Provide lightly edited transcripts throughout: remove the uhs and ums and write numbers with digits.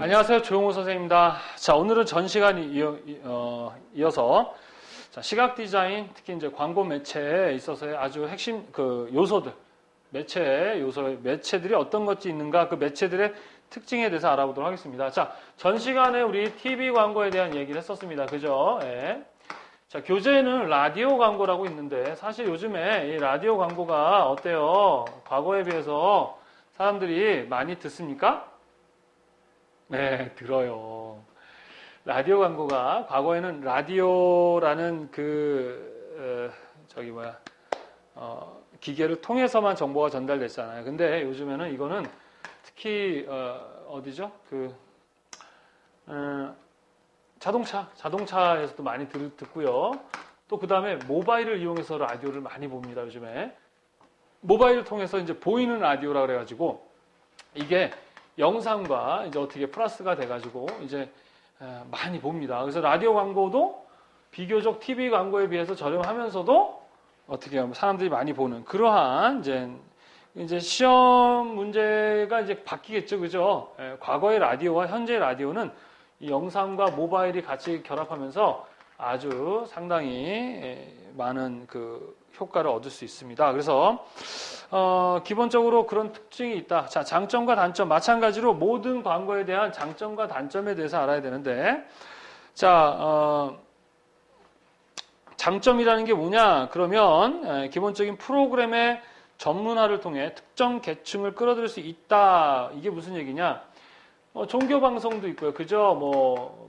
안녕하세요. 조용호 선생님입니다. 자, 오늘은 전 시간 이어서 자, 시각 디자인, 특히 이제 광고 매체에 있어서의 아주 핵심 요소들, 매체들이 어떤 것이 있는가, 그 매체들의 특징에 대해서 알아보도록 하겠습니다. 자, 전 시간에 우리 TV 광고에 대한 얘기를 했었습니다. 그죠? 예. 자, 교재에는 라디오 광고라고 있는데 사실 요즘에 이 라디오 광고가 어때요? 과거에 비해서 사람들이 많이 듣습니까? 네, 들어요. 라디오 광고가 과거에는 라디오라는 기계를 통해서만 정보가 전달됐잖아요. 근데 요즘에는 이거는 특히 어디죠? 자동차에서도 많이 듣고요. 또 그 다음에 모바일을 이용해서 라디오를 많이 봅니다. 요즘에 모바일을 통해서 이제 보이는 라디오라 그래가지고 이게 영상과 이제 어떻게 플러스가 돼가지고 이제 많이 봅니다. 그래서 라디오 광고도 비교적 TV 광고에 비해서 저렴하면서도 어떻게 하면 사람들이 많이 보는 그러한 이제 시험 문제가 이제 바뀌겠죠, 그죠? 과거의 라디오와 현재의 라디오는 이 영상과 모바일이 같이 결합하면서 아주 상당히 많은 효과를 얻을 수 있습니다. 그래서 기본적으로 그런 특징이 있다. 자, 장점과 단점 마찬가지로 모든 광고에 대한 장점과 단점에 대해서 알아야 되는데, 자, 장점이라는 게 뭐냐? 그러면 기본적인 프로그램의 전문화를 통해 특정 계층을 끌어들일 수 있다. 이게 무슨 얘기냐? 종교 방송도 있고요, 그죠?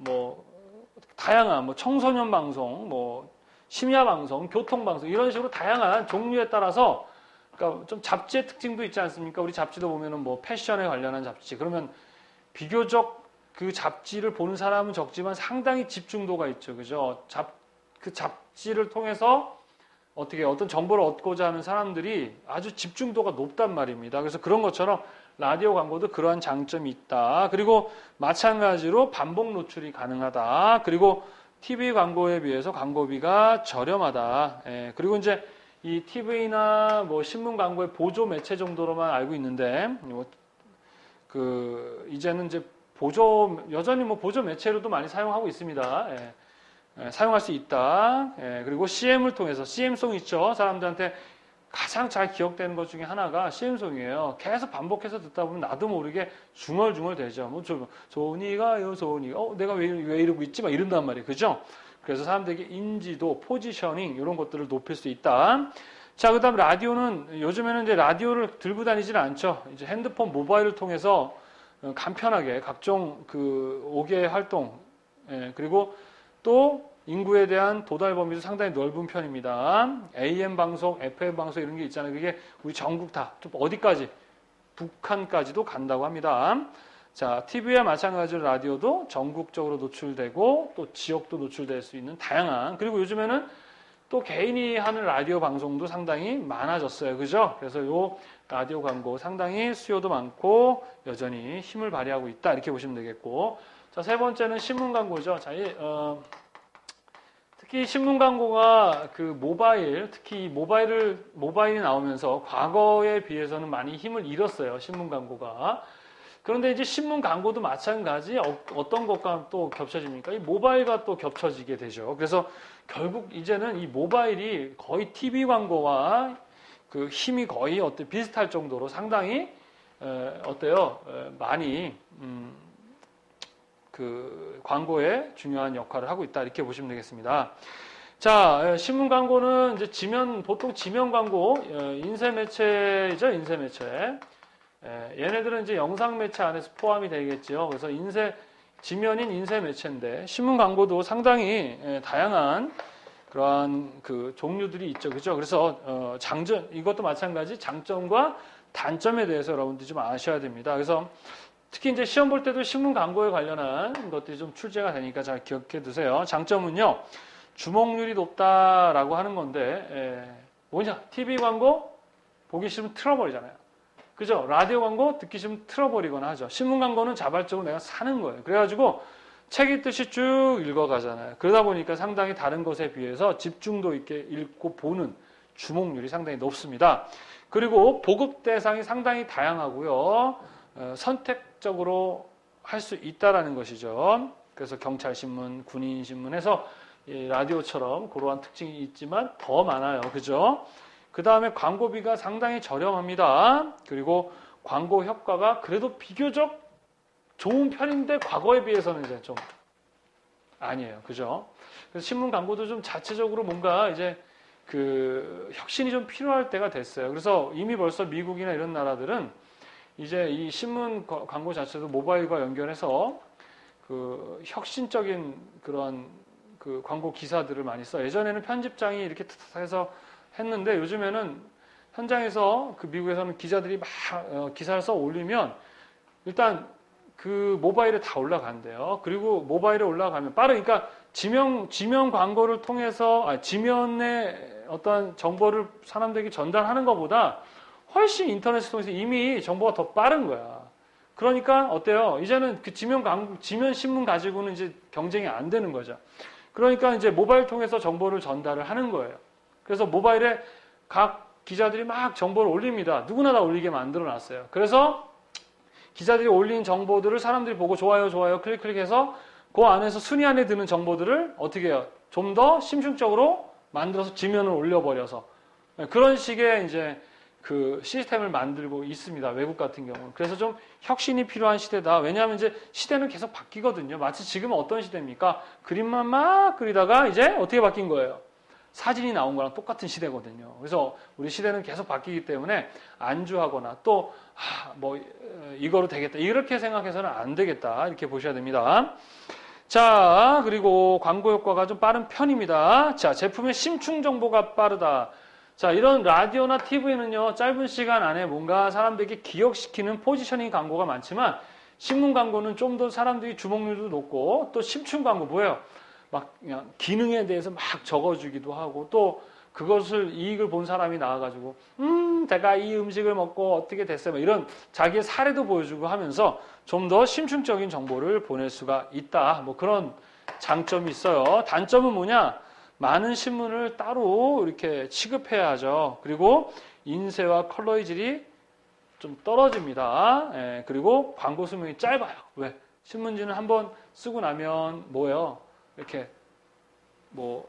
다양한 청소년 방송, 심야 방송, 교통 방송 이런 식으로 다양한 종류에 따라서. 그러니까 좀 잡지의 특징도 있지 않습니까? 우리 잡지도 보면은 패션에 관련한 잡지. 그러면 비교적 그 잡지를 보는 사람은 적지만 상당히 집중도가 있죠. 그죠? 그 잡지를 통해서 어떤 정보를 얻고자 하는 사람들이 아주 집중도가 높단 말입니다. 그래서 그런 것처럼 라디오 광고도 그러한 장점이 있다. 그리고 마찬가지로 반복 노출이 가능하다. 그리고 TV 광고에 비해서 광고비가 저렴하다. 그리고 이제 이 TV나 신문 광고의 보조 매체 정도로만 알고 있는데, 이제는 이제 여전히 보조 매체로도 많이 사용하고 있습니다. 사용할 수 있다. 그리고 CM을 통해서, CM송 있죠? 사람들한테 가장 잘 기억되는 것 중에 하나가 CM송이에요. 계속 반복해서 듣다 보면 나도 모르게 중얼중얼 되죠. 소니가요, 내가 왜 이러고 있지? 막 이런단 말이에요. 그죠? 그래서 사람들에게 인지도, 포지셔닝 이런 것들을 높일 수 있다. 자, 그다음 라디오는 요즘에는 이제 라디오를 들고 다니지는 않죠. 이제 핸드폰, 모바일을 통해서 간편하게 각종 5개 활동, 그리고 또 인구에 대한 도달 범위도 상당히 넓은 편입니다. AM 방송, FM 방송 이런 게 있잖아요. 그게 우리 전국 다 좀 어디까지? 북한까지도 간다고 합니다. 자, TV와 마찬가지로 라디오도 전국적으로 노출되고 또 지역도 노출될 수 있는 다양한, 그리고 요즘에는 또 개인이 하는 라디오 방송도 상당히 많아졌어요. 그죠? 그래서 요 라디오 광고 상당히 수요도 많고 여전히 힘을 발휘하고 있다. 이렇게 보시면 되겠고. 자, 세 번째는 신문 광고죠. 자, 특히 신문 광고가 특히 모바일이 나오면서 과거에 비해서는 많이 힘을 잃었어요. 신문 광고가. 그런데 이제 신문 광고도 마찬가지 어떤 것과 또 겹쳐집니까? 이 모바일과 또 겹쳐지게 되죠. 그래서 결국 이제는 이 모바일이 거의 TV 광고와 힘이 거의 비슷할 정도로 상당히 많이 광고에 중요한 역할을 하고 있다. 이렇게 보시면 되겠습니다. 자, 신문 광고는 이제 보통 지면 광고, 인쇄 매체죠, 인쇄 매체. 얘네들은 이제 영상 매체 안에서 포함이 되겠죠. 그래서 지면인 인쇄 매체인데, 신문 광고도 상당히 다양한 그러한 종류들이 있죠. 그죠? 그래서, 이것도 마찬가지 장점과 단점에 대해서 여러분들이 좀 아셔야 됩니다. 그래서 특히 이제 시험 볼 때도 신문 광고에 관련한 것들이 좀 출제가 되니까 잘 기억해 두세요. 장점은요, 주목률이 높다라고 하는 건데, 뭐냐? TV 광고 보기 싫으면 틀어버리잖아요. 그죠? 라디오 광고 듣기 싫으면 틀어버리거나 하죠. 신문 광고는 자발적으로 내가 사는 거예요. 그래가지고 책 읽듯이 쭉 읽어가잖아요. 그러다 보니까 상당히 다른 것에 비해서 집중도 있게 읽고 보는 주목률이 상당히 높습니다. 그리고 보급 대상이 상당히 다양하고요. 선택적으로 할 수 있다라는 것이죠. 그래서 경찰신문, 군인신문 해서 라디오처럼 그러한 특징이 있지만 더 많아요. 그죠? 그 다음에 광고비가 상당히 저렴합니다. 그리고 광고 효과가 그래도 비교적 좋은 편인데 과거에 비해서는 이제 좀 아니에요. 그죠? 그래서 신문 광고도 좀 자체적으로 뭔가 이제 그 혁신이 좀 필요할 때가 됐어요. 그래서 이미 벌써 미국이나 이런 나라들은 이제 이 신문 광고 자체도 모바일과 연결해서 그 혁신적인 그런 그 광고 기사들을 많이 써요. 예전에는 편집장이 이렇게 해서 했는데 요즘에는 현장에서 그 미국에서는 기자들이 막 기사를 써 올리면 일단 그 모바일에 다 올라간대요. 그리고 모바일에 올라가면 빠르니까 지면 광고를 통해서 지면의 어떤 정보를 사람들에게 전달하는 것보다 훨씬 인터넷을 통해서 이미 정보가 더 빠른 거야. 그러니까 어때요? 이제는 그 지면 신문 가지고는 이제 경쟁이 안 되는 거죠. 그러니까 이제 모바일 통해서 정보를 전달을 하는 거예요. 그래서 모바일에 각 기자들이 막 정보를 올립니다. 누구나 다 올리게 만들어 놨어요. 그래서 기자들이 올린 정보들을 사람들이 보고 좋아요, 좋아요, 클릭해서 그 안에서 순위 안에 드는 정보들을 어떻게 해요? 좀 더 심층적으로 만들어서 지면을 올려버려서 그런 식의 이제 그 시스템을 만들고 있습니다. 외국 같은 경우는. 그래서 좀 혁신이 필요한 시대다. 왜냐하면 이제 시대는 계속 바뀌거든요. 마치 지금은 어떤 시대입니까? 그림만 막 그리다가 이제 어떻게 바뀐 거예요? 사진이 나온 거랑 똑같은 시대거든요. 그래서 우리 시대는 계속 바뀌기 때문에 안주하거나 또 뭐 이거로 되겠다 이렇게 생각해서는 안 되겠다 이렇게 보셔야 됩니다. 자, 그리고 광고 효과가 좀 빠른 편입니다. 자, 제품의 심층 정보가 빠르다. 자, 이런 라디오나 TV는요, 짧은 시간 안에 뭔가 사람들에게 기억시키는 포지셔닝 광고가 많지만, 신문 광고는 좀 더 사람들이 주목률도 높고, 또 심층 광고 뭐예요? 막 그냥 기능에 대해서 막 적어주기도 하고, 또 그것을 이익을 본 사람이 나와가지고, 제가 이 음식을 먹고 어떻게 됐어요? 뭐 이런 자기의 사례도 보여주고 하면서 좀 더 심층적인 정보를 보낼 수가 있다. 뭐 그런 장점이 있어요. 단점은 뭐냐? 많은 신문을 따로 이렇게 취급해야 하죠. 그리고 인쇄와 컬러의 질이 좀 떨어집니다. 예, 그리고 광고 수명이 짧아요. 왜? 신문지는 한번 쓰고 나면 뭐예요? 이렇게 뭐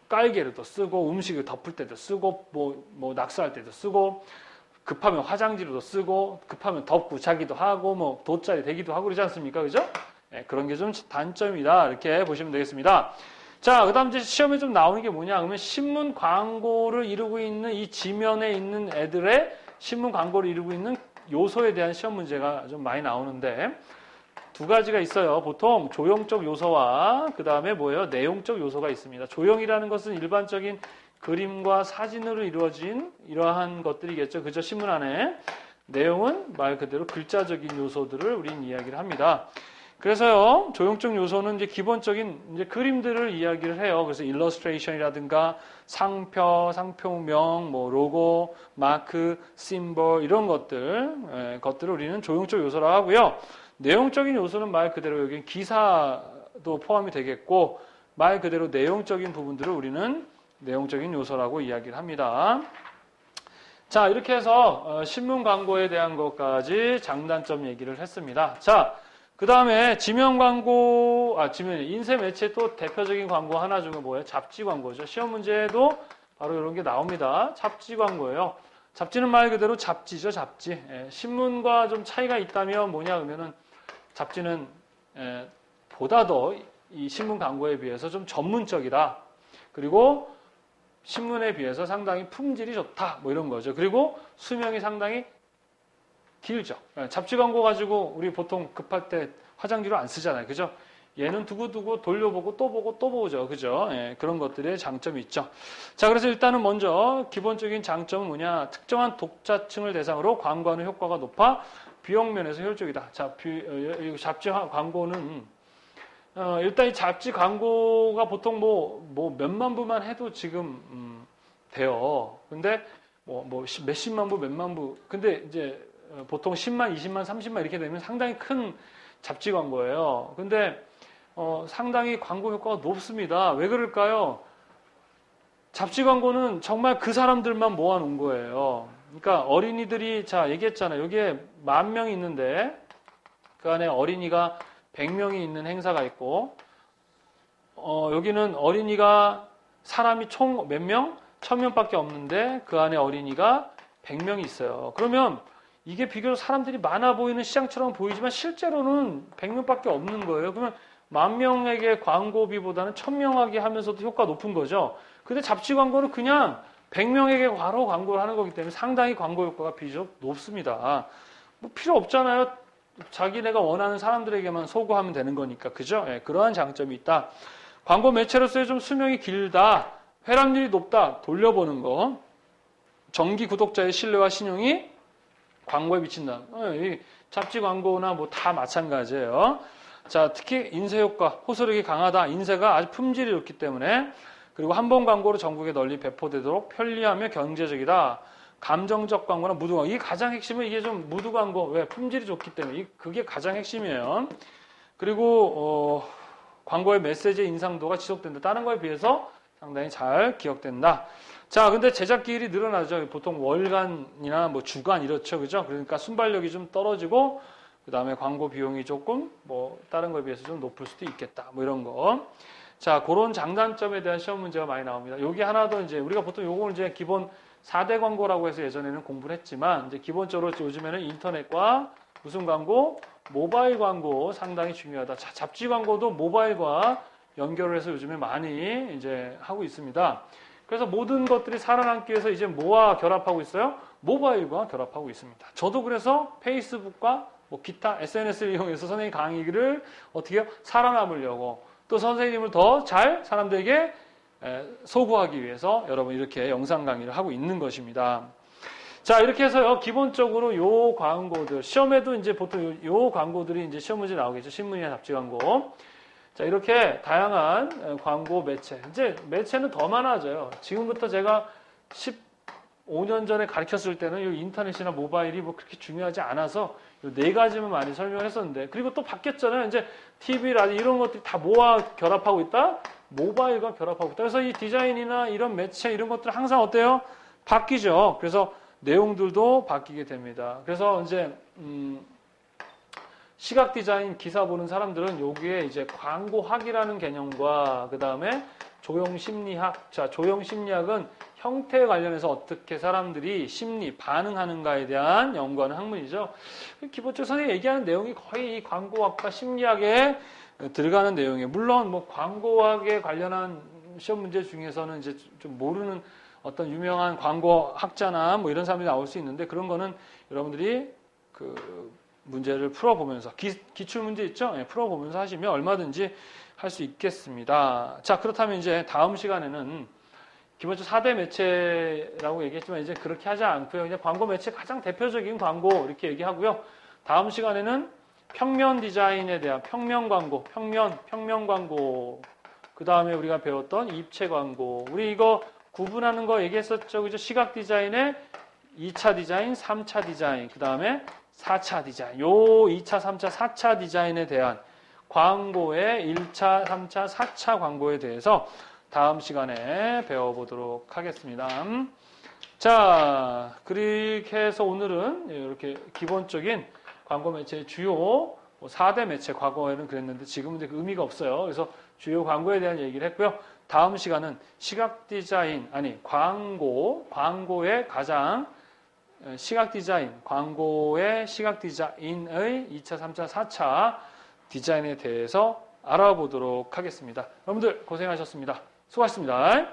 깔개로도 쓰고 음식을 덮을 때도 쓰고 뭐 낙서할 때도 쓰고 급하면 화장지로도 쓰고 급하면 덮고 자기도 하고 뭐 돗자리 되기도 하고 그러지 않습니까? 그죠? 예, 그런 게 좀 단점이다. 이렇게 보시면 되겠습니다. 자, 그 다음 이제 시험에 좀 나오는 게 뭐냐 그러면 신문 광고를 이루고 있는 이 지면에 있는 애들의 신문 광고를 이루고 있는 요소에 대한 시험 문제가 좀 많이 나오는데 두 가지가 있어요. 보통 조형적 요소와 그 다음에 뭐예요? 내용적 요소가 있습니다. 조형이라는 것은 일반적인 그림과 사진으로 이루어진 이러한 것들이겠죠. 그죠? 신문 안에. 내용은 말 그대로 글자적인 요소들을 우린 이야기를 합니다. 그래서요, 조형적 요소는 이제 기본적인 이제 그림들을 이야기를 해요. 그래서 일러스트레이션이라든가 상표, 상표명, 뭐 로고, 마크, 심볼 이런 것들을 우리는 조형적 요소라고 하고요. 내용적인 요소는 말 그대로 여기 기사도 포함이 되겠고 말 그대로 내용적인 부분들을 우리는 내용적인 요소라고 이야기를 합니다. 자, 이렇게 해서 신문 광고에 대한 것까지 장단점 얘기를 했습니다. 자, 그 다음에 지면 광고, 인쇄 매체 또 대표적인 광고 하나 중에 뭐예요? 잡지 광고죠. 시험 문제에도 바로 이런 게 나옵니다. 잡지 광고예요. 잡지는 말 그대로 잡지죠, 잡지. 예, 신문과 좀 차이가 있다면 뭐냐 그러면은 잡지는 보다 더 이 신문 광고에 비해서 좀 전문적이다. 그리고 신문에 비해서 상당히 품질이 좋다. 뭐 이런 거죠. 그리고 수명이 상당히 길죠. 잡지 광고 가지고 우리 보통 급할 때 화장지로 안 쓰잖아요. 그죠? 얘는 두고두고 돌려보고 또 보고 또 보죠. 그죠? 예, 그런 것들의 장점이 있죠. 자, 그래서 일단은 먼저 기본적인 장점은 뭐냐? 특정한 독자층을 대상으로 광고하는 효과가 높아 비용 면에서 효율적이다. 자, 잡지 광고는 일단 이 잡지 광고가 보통 뭐 몇만 부만 해도 지금 돼요. 근데 뭐 몇십만 부, 몇만 부. 근데 이제 보통 10만, 20만, 30만 이렇게 되면 상당히 큰 잡지 광고예요. 근데 상당히 광고 효과가 높습니다. 왜 그럴까요? 잡지 광고는 정말 그 사람들만 모아놓은 거예요. 그러니까 어린이들이 자 얘기했잖아요. 여기에 10,000명이 있는데 그 안에 어린이가 100명이 있는 행사가 있고, 여기는 어린이가 사람이 총 몇 명? 1000명밖에 없는데 그 안에 어린이가 100명이 있어요. 그러면 이게 비교적 사람들이 많아 보이는 시장처럼 보이지만 실제로는 100명밖에 없는 거예요. 그러면 10,000명에게 광고비보다는 1000명하게 하면서도 효과가 높은 거죠. 근데 잡지 광고는 그냥 100명에게 바로 광고를 하는 거기 때문에 상당히 광고 효과가 비교적 높습니다. 뭐 필요 없잖아요. 자기네가 원하는 사람들에게만 소구하면 되는 거니까. 그죠? 예, 그러한 장점이 있다. 광고 매체로서의 좀 수명이 길다. 회람률이 높다. 돌려보는 거. 정기 구독자의 신뢰와 신용이 광고에 미친다. 이 잡지 광고나 뭐 다 마찬가지예요. 자, 특히 인쇄 효과, 호소력이 강하다. 인쇄가 아주 품질이 좋기 때문에. 그리고 한 번 광고로 전국에 널리 배포되도록 편리하며 경제적이다. 감정적 광고나 무드 광고. 이게 가장 핵심은 이게 좀 무드 광고. 왜? 품질이 좋기 때문에. 그게 가장 핵심이에요. 그리고 광고의 메시지의 인상도가 지속된다. 다른 거에 비해서 상당히 잘 기억된다. 자, 근데 제작기일이 늘어나죠. 보통 월간이나 뭐 주간 이렇죠. 그죠? 그러니까 순발력이 좀 떨어지고, 그 다음에 광고 비용이 조금 뭐 다른 거에 비해서 좀 높을 수도 있겠다. 뭐 이런 거. 자, 그런 장단점에 대한 시험 문제가 많이 나옵니다. 여기 하나 더 이제 우리가 보통 요걸 이제 기본 4대 광고라고 해서 예전에는 공부를 했지만, 이제 기본적으로 요즘에는 인터넷과 무슨 광고? 모바일 광고 상당히 중요하다. 자, 잡지 광고도 모바일과 연결을 해서 요즘에 많이 이제 하고 있습니다. 그래서 모든 것들이 살아남기 위해서 이제 뭐와 결합하고 있어요? 모바일과 결합하고 있습니다. 저도 그래서 페이스북과 뭐 기타 SNS를 이용해서 선생님 강의를 어떻게 해요? 살아남으려고 또 선생님을 더 잘 사람들에게 소구하기 위해서 여러분 이렇게 영상 강의를 하고 있는 것입니다. 자, 이렇게 해서요, 기본적으로 요 광고들, 시험에도 이제 보통 요 광고들이 이제 시험 문제 나오겠죠. 신문이나 잡지 광고. 자, 이렇게 다양한 광고 매체. 이제 매체는 더 많아져요. 지금부터 제가 15년 전에 가르쳤을 때는 이 인터넷이나 모바일이 뭐 그렇게 중요하지 않아서 이 네 가지만 많이 설명을 했었는데, 그리고 또 바뀌었잖아요. 이제 TV, 라디오 이런 것들이 다 뭐와 결합하고 있다? 모바일과 결합하고 있다. 그래서 이 디자인이나 이런 매체 이런 것들 항상 어때요? 바뀌죠. 그래서 내용들도 바뀌게 됩니다. 그래서 이제 시각 디자인 기사 보는 사람들은 여기에 이제 광고학이라는 개념과 그 다음에 조형 심리학. 자, 조형 심리학은 형태에 관련해서 어떻게 사람들이 심리, 반응하는가에 대한 연구하는 학문이죠. 기본적으로 선생님이 얘기하는 내용이 거의 이 광고학과 심리학에 들어가는 내용이에요. 물론 뭐 광고학에 관련한 시험 문제 중에서는 이제 좀 모르는 어떤 유명한 광고학자나 뭐 이런 사람들이 나올 수 있는데, 그런 거는 여러분들이 그 문제를 풀어보면서 기출 문제 있죠? 네, 풀어보면서 하시면 얼마든지 할 수 있겠습니다. 자, 그렇다면 이제 다음 시간에는 기본적으로 4대 매체라고 얘기했지만 이제 그렇게 하지 않고요. 그냥 광고 매체 가장 대표적인 광고 이렇게 얘기하고요. 다음 시간에는 평면 디자인에 대한 평면 광고, 평면 광고. 그 다음에 우리가 배웠던 입체 광고. 우리 이거 구분하는 거 얘기했었죠. 그죠? 시각 디자인의 2차 디자인, 3차 디자인, 그 다음에 4차 디자인. 요 2차, 3차, 4차 디자인에 대한 광고의 1차, 3차, 4차 광고에 대해서 다음 시간에 배워보도록 하겠습니다. 자, 그렇게 해서 오늘은 이렇게 기본적인 광고 매체의 주요 4대 매체, 과거에는 그랬는데 지금은 그 의미가 없어요. 그래서 주요 광고에 대한 얘기를 했고요. 다음 시간은 시각 디자인, 광고의 가장 시각 디자인, 광고의 시각 디자인의 2차, 3차, 4차 디자인에 대해서 알아보도록 하겠습니다. 여러분들 고생하셨습니다. 수고하셨습니다.